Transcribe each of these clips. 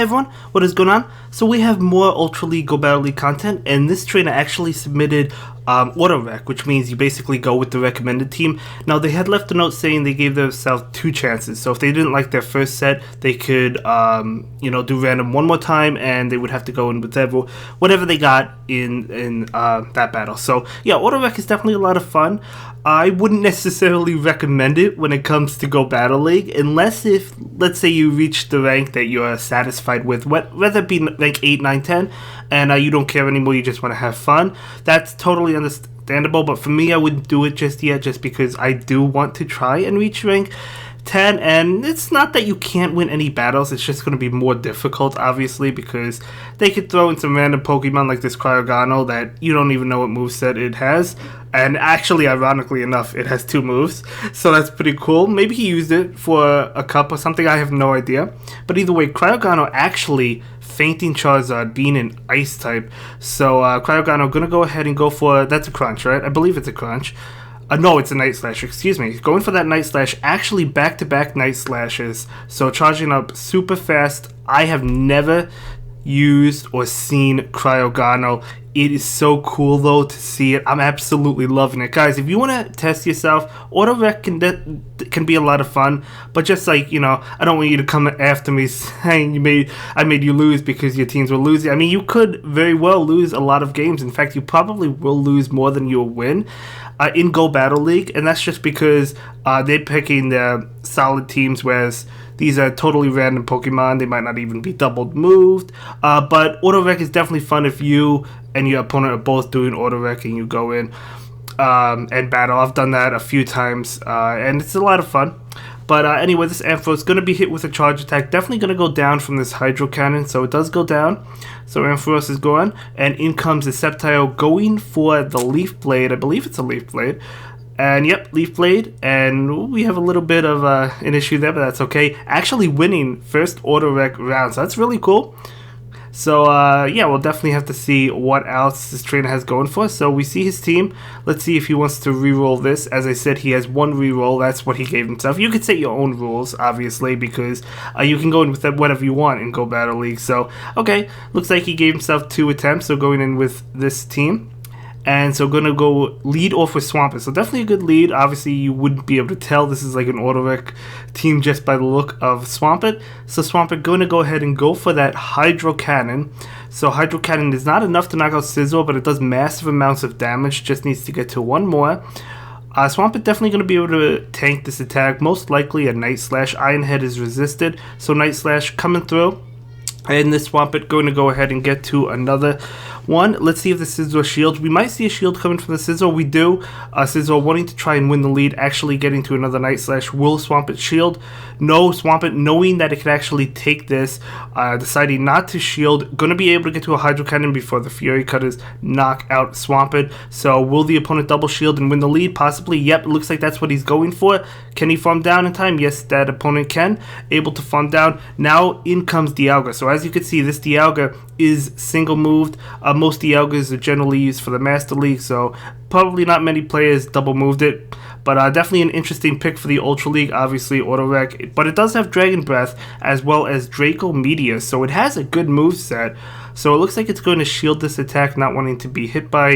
everyone, what is going on? So we have more Ultra League Go Battle League content, and this trainer actually submitted auto rec, which means you basically go with the recommended team. Now they had left a note saying they gave themselves 2 chances, so if they didn't like their first set, they could do random one more time, and they would have to go in with whatever they got in that battle. So yeah, auto rec is definitely a lot of fun. I wouldn't necessarily recommend it when it comes to Go Battle League, unless if, let's say, you reach the rank that you're satisfied with, whether it be rank 8, 9, 10, and you don't care anymore, you just want to have fun. That's totally understandable, but for me, I wouldn't do it just yet, just because I do want to try and reach rank 10, and it's not that you can't win any battles, it's just going to be more difficult, obviously, because they could throw in some random Pokemon like this Cryogano that you don't even know what moveset it has, and actually, ironically enough, it has 2 moves, so that's pretty cool. Maybe he used it for a cup or something, I have no idea, but either way, Cryogano actually fainting Charizard, being an ice type, so Cryogano gonna go ahead and go for, that's a crunch, right? I believe it's a crunch. No, it's a Night Slash, excuse me. Going for that Night Slash, actually back-to-back Night Slashes, so charging up super fast. I have never used or seen Cryogano. It is so cool, though, to see it. I'm absolutely loving it. Guys, if you want to test yourself, auto rec can be a lot of fun, but just like, I don't want you to come after me saying I made you lose because your teams were losing. I mean, you could very well lose a lot of games. In fact, you probably will lose more than you'll win in Go Battle League, and that's just because they're picking the solid teams, whereas these are totally random Pokemon. They might not even be doubled moved, but auto rec is definitely fun if you and your opponent are both doing auto rec and you go in and battle. I've done that a few times, and it's a lot of fun. But anyway, this Ampharos is going to be hit with a charge attack. Definitely going to go down from this Hydro Cannon, so it does go down. So Ampharos is gone, and in comes the Sceptile going for the Leaf Blade. I believe it's a Leaf Blade. And yep, Leaf Blade, and we have a little bit of an issue there, but that's okay. Actually winning first auto rec round, so that's really cool. So yeah, we'll definitely have to see what else this trainer has going for us. So we see his team. Let's see if he wants to reroll this. As I said, he has 1 reroll. That's what he gave himself. You could set your own rules, obviously, because you can go in with whatever you want in Go Battle League. So okay, looks like he gave himself 2 attempts. So going in with this team. And so going to go lead off with Swampert. So definitely a good lead. Obviously, you wouldn't be able to tell this is like an auto rec team just by the look of Swampert. So Swampert going to go ahead and go for that Hydro Cannon. So Hydro Cannon is not enough to knock out Scizor, but it does massive amounts of damage. Just needs to get to 1 more. Swampert definitely going to be able to tank this attack. Most likely a Night Slash. Iron Head is resisted. So Night Slash coming through. And this Swampert going to go ahead and get to another one. Let's see if the Scizor shields. We might see a shield coming from the Scizor. We do. Scizor wanting to try and win the lead, actually getting to another Night Slash. Will Swampert shield? No. Swampert, knowing that it could actually take this, deciding not to shield. Going to be able to get to a Hydro Cannon before the Fury Cutters knock out Swampert. So will the opponent double shield and win the lead? Possibly. Yep, it looks like that's what he's going for. Can he farm down in time? Yes, that opponent can. Able to farm down. Now in comes Dialga. So as you can see, this Dialga is single moved. Most Dialgas are generally used for the Master League, so probably not many players double moved it. But definitely an interesting pick for the Ultra League, obviously auto rec. But it does have Dragon Breath as well as Draco Meteor, so it has a good moveset. So it looks like it's going to shield this attack, not wanting to be hit by,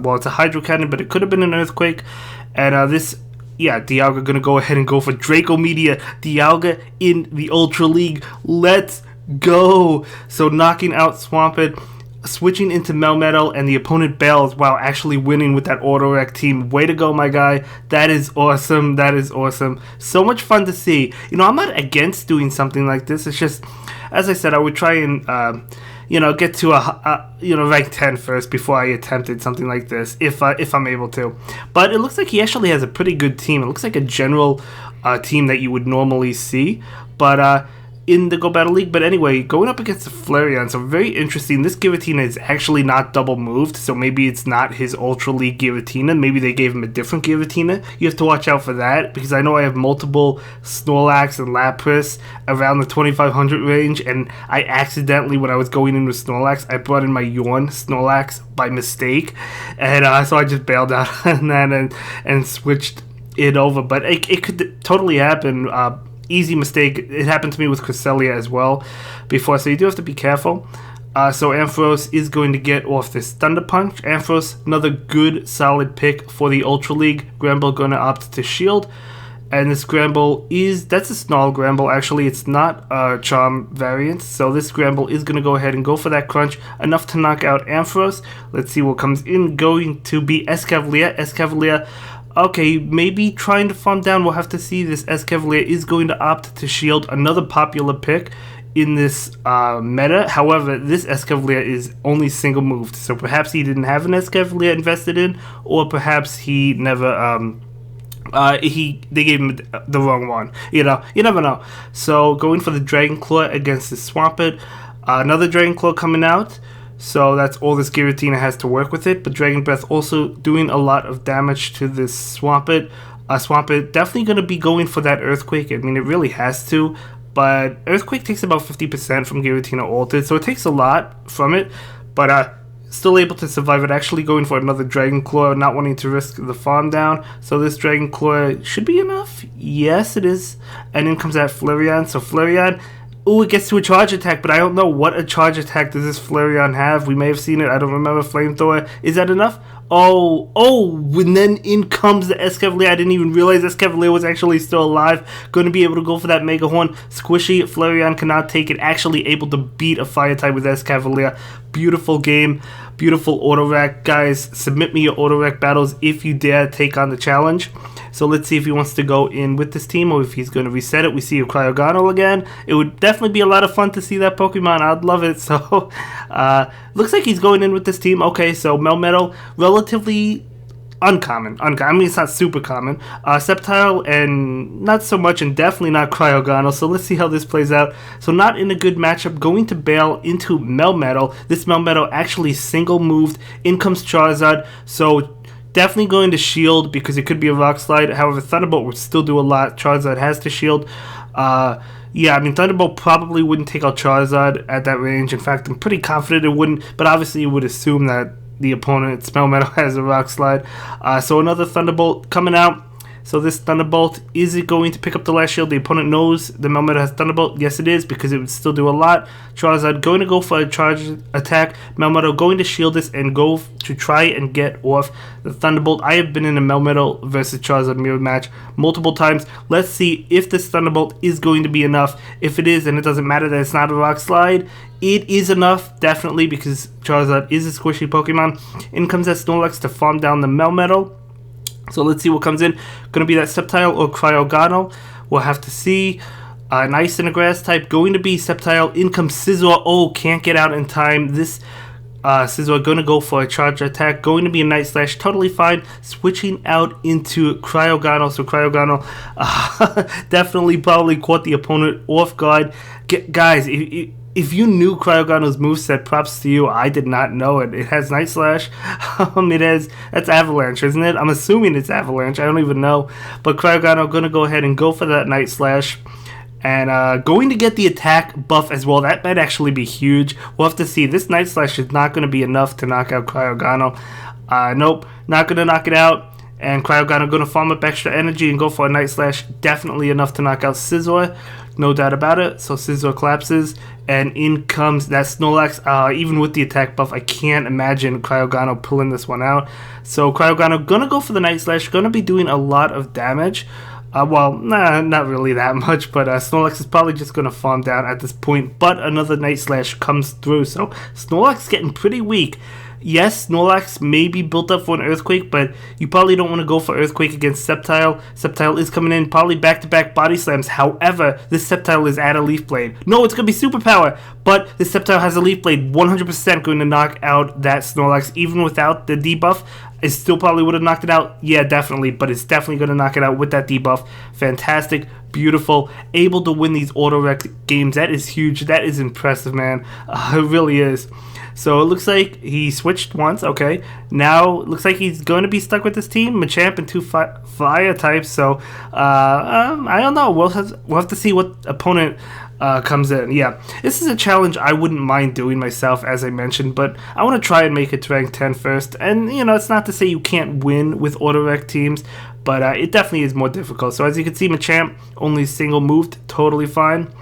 well, it's a Hydro Cannon, but it could have been an Earthquake. And yeah, Dialga going to go ahead and go for Draco Meteor. Dialga in the Ultra League. Let's go. So knocking out Swampert, switching into Melmetal, and the opponent bails while actually winning with that auto rec team. Way to go, my guy. That is awesome. That is awesome. So much fun to see. I'm not against doing something like this. It's just, as I said, I would try and get to a rank 10 first before I attempted something like this, if I'm able to. But it looks like he actually has a pretty good team. It looks like a general team that you would normally see, but in the Go Battle League. But anyway, going up against the Flareon, so very interesting. This Giratina is actually not double moved, so maybe it's not his Ultra League Giratina. Maybe they gave him a different Giratina. You have to watch out for that, because I know I have multiple Snorlax and Lapras around the 2500 range, and I accidentally, when I was going in with Snorlax, I brought in my Yorn Snorlax by mistake, and so I just bailed out on that and switched it over. But it could totally happen. easy mistake. It happened to me with Cresselia as well before, so you do have to be careful. So Ampharos is going to get off this Thunder Punch. Ampharos, another good, solid pick for the Ultra League. Granbull going to opt to shield. And this Granbull that's a Snarl Granbull actually. It's not a Charm variant. So this Granbull is going to go ahead and go for that Crunch. Enough to knock out Ampharos. Let's see what comes in. Going to be Escavalier. Escavalier, okay, maybe trying to farm down. We'll have to see. This Escavalier is going to opt to shield. Another popular pick in this meta. However, this Escavalier is only single moved, so perhaps he didn't have an Escavalier invested in, or perhaps he never they gave him the wrong one. You never know. So going for the Dragon Claw against the Swampert. Another Dragon Claw coming out. So that's all this Giratina has to work with it. But Dragon Breath also doing a lot of damage to this Swampert. Swampert definitely going to be going for that Earthquake. I mean, it really has to. But Earthquake takes about 50% from Giratina ulted, so it takes a lot from it, but still able to survive it. Actually going for another Dragon Claw, not wanting to risk the farm down. So this Dragon Claw should be enough. Yes, it is. And in comes that Flareon. So Flareon, ooh, it gets to a charge attack, but I don't know what a charge attack does this Flareon have. We may have seen it. I don't remember. Flamethrower. Is that enough? Oh, and then in comes the Escavalier. I didn't even realize Escavalier was actually still alive. Going to be able to go for that Mega Horn. Squishy. Flareon cannot take it. Actually able to beat a Fire type with Escavalier. Beautiful game. Beautiful Autorack. Guys, submit me your Autorack battles if you dare take on the challenge. So let's see if he wants to go in with this team or if he's going to reset it. We see a Cryogano again. It would definitely be a lot of fun to see that Pokemon. I'd love it. So, looks like he's going in with this team. Okay, so Melmetal, relatively uncommon. I mean, it's not super common. Sceptile and not so much, and definitely not Cryogano. So let's see how this plays out. So not in a good matchup. Going to bail into Melmetal. This Melmetal actually single moved. In comes Charizard. So definitely going to shield because it could be a Rock Slide. However, Thunderbolt would still do a lot. Charizard has to shield. Yeah, I mean, Thunderbolt probably wouldn't take out Charizard at that range. In fact, I'm pretty confident it wouldn't. But obviously, you would assume that the opponent, Melmetal, has a Rock Slide. So another Thunderbolt coming out. So this Thunderbolt, is it going to pick up the last shield? The opponent knows the Melmetal has Thunderbolt. Yes, it is, because it would still do a lot. Charizard going to go for a charge attack. Melmetal going to shield this and go to try and get off the Thunderbolt. I have been in a Melmetal versus Charizard mirror match multiple times. Let's see if this Thunderbolt is going to be enough. If it is, and it doesn't matter that it's not a Rock Slide, it is enough, definitely, because Charizard is a squishy Pokemon. In comes that Snorlax to farm down the Melmetal. So let's see what comes in. Going to be that Sceptile or Cryogano. We'll have to see. An Ice and a Grass type. Going to be Sceptile. In comes Scizor. Oh, can't get out in time. This Scizor going to go for a charge attack. Going to be a Night Slash. Totally fine. Switching out into Cryogano. So Cryogano definitely probably caught the opponent off guard. Guys, if you knew Cryogano's moveset, props to you. I did not know it. It has Night Slash. That's Avalanche, isn't it? I'm assuming it's Avalanche. I don't even know. But Cryogano going to go ahead and go for that Night Slash. And going to get the attack buff as well. That might actually be huge. We'll have to see. This Night Slash is not going to be enough to knock out Cryogano. Nope, not going to knock it out. And Cryogano going to farm up extra energy and go for a Night Slash. Definitely enough to knock out Scizor. No doubt about it. So Scizor collapses. And in comes that Snorlax. Even with the attack buff, I can't imagine Cryogano pulling this one out. So Cryogano going to go for the Night Slash. Going to be doing a lot of damage. Not really that much. But Snorlax is probably just going to farm down at this point. But another Night Slash comes through. So Snorlax getting pretty weak. Yes, Snorlax may be built up for an Earthquake, but you probably don't want to go for Earthquake against Sceptile. Sceptile is coming in, probably back-to-back Body Slams. However, this Sceptile is at a Leaf Blade. No, it's going to be Superpower, but this Sceptile has a Leaf Blade. 100% going to knock out that Snorlax, even without the debuff. It still probably would have knocked it out. Yeah, definitely, but it's definitely going to knock it out with that debuff. Fantastic, beautiful, able to win these Autorex games. That is huge. That is impressive, man. It really is. So it looks like he switched once, okay. Now it looks like he's going to be stuck with this team, Machamp and two fire types. So I don't know. We'll have to see what opponent comes in. Yeah, this is a challenge I wouldn't mind doing myself, as I mentioned, but I want to try and make it to rank 10 first. And you know, it's not to say you can't win with Autorec teams, but it definitely is more difficult. So as you can see, Machamp only single moved, totally fine.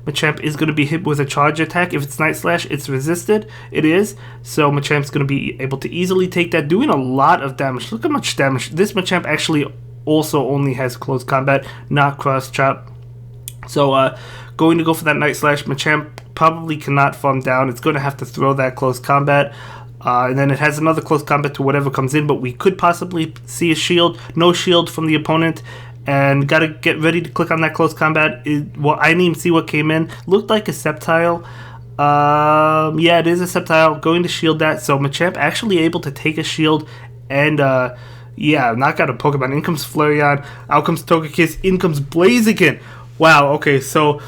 Machamp is going to be hit with a charge attack. If it's Night Slash, it's resisted. It is. So Machamp's going to be able to easily take that, doing a lot of damage. Look how much damage. This Machamp actually also only has close combat, not cross chop. So going to go for that Night Slash. Machamp probably cannot farm down. It's going to have to throw that close combat. And then it has another close combat to whatever comes in, but we could possibly see a shield. No shield from the opponent. And gotta get ready to click on that close combat. Well, I didn't even see what came in. Looked like a Sceptile. Yeah, it is a Sceptile. Going to shield that. So Machamp actually able to take a shield and yeah, knock out a Pokemon. In comes Flareon. Out comes Togekiss. In comes Blaziken. Wow. Okay, so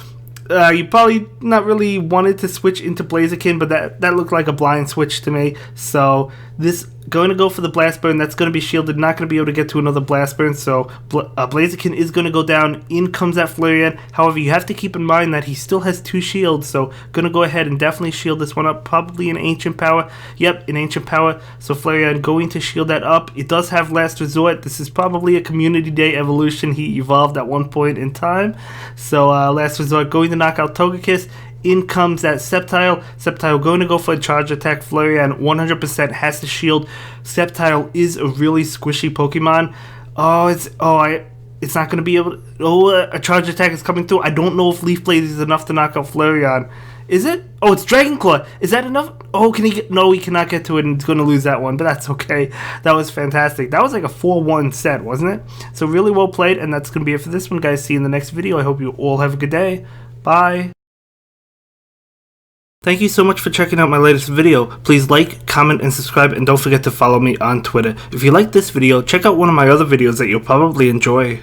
you probably not really wanted to switch into Blaziken, but that looked like a blind switch to me. So this going to go for the Blast Burn. That's going to be shielded. Not going to be able to get to another Blast Burn. So Blaziken is going to go down. In comes that Flareon. However, you have to keep in mind that he still has 2 shields. So going to go ahead and definitely shield this one up. Probably an Ancient Power. Yep, an Ancient Power. So Flareon going to shield that up. It does have Last Resort. This is probably a Community Day evolution. He evolved at one point in time. So Last Resort going to knock out Togekiss. In comes that Sceptile. Sceptile going to go for a charge attack. Flareon 100% has to shield. Sceptile is a really squishy Pokemon. It's not going to be able to... Oh, a charge attack is coming through. I don't know if Leaf Blade is enough to knock out Flareon. Is it? Oh, it's Dragon Claw. Is that enough? Oh, can he get... No, he cannot get to it, and he's going to lose that one, but that's okay. That was fantastic. That was like a 4-1 set, wasn't it? So really well played, and that's going to be it for this one, guys. See you in the next video. I hope you all have a good day. Bye. Thank you so much for checking out my latest video. Please like, comment, and subscribe, and don't forget to follow me on Twitter. If you like this video, check out one of my other videos that you'll probably enjoy.